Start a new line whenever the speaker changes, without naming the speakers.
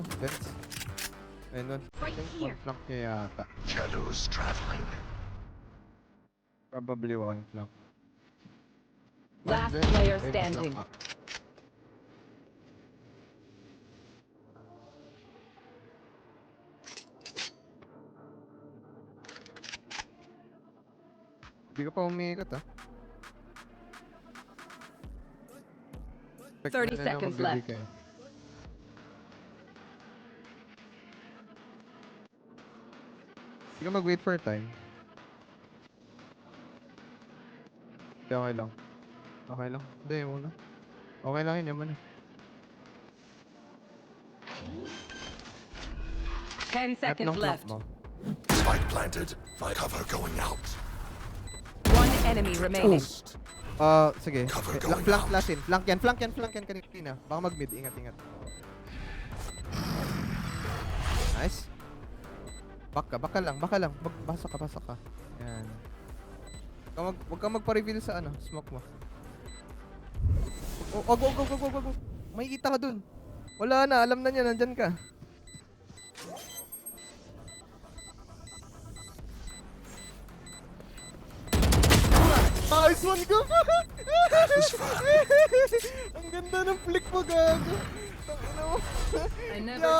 dito. Benz. Ayun. One flank niya yata.
Shadows traveling.
Probably one flank.
Last
Benz,
player
Benz
standing.
lang, Hindi ka pa umiikot ah.
30 seconds left.
Hindi ka mag-wait for time. Hindi, okay lang. Okay lang. Hindi, yun muna. Okay lang yun muna.
10
At
seconds
ng flank
left.
mo.
Spike planted. Cover going out.
One enemy remaining.
Sige.
Cover
Flank,
going
flank,
out.
last in. Flank yan kanina. Baka mag-mid. Ingat. Nice. Back ka lang. Basok ka. Yan. Huwag kang magpa-reveal sa smoke mo. Wag. Makikita ka dun. Wala na, alam na niya, nandyan ka. Nice one ko! Ang ganda ng flick mo, gago. Ang ina mo.
I never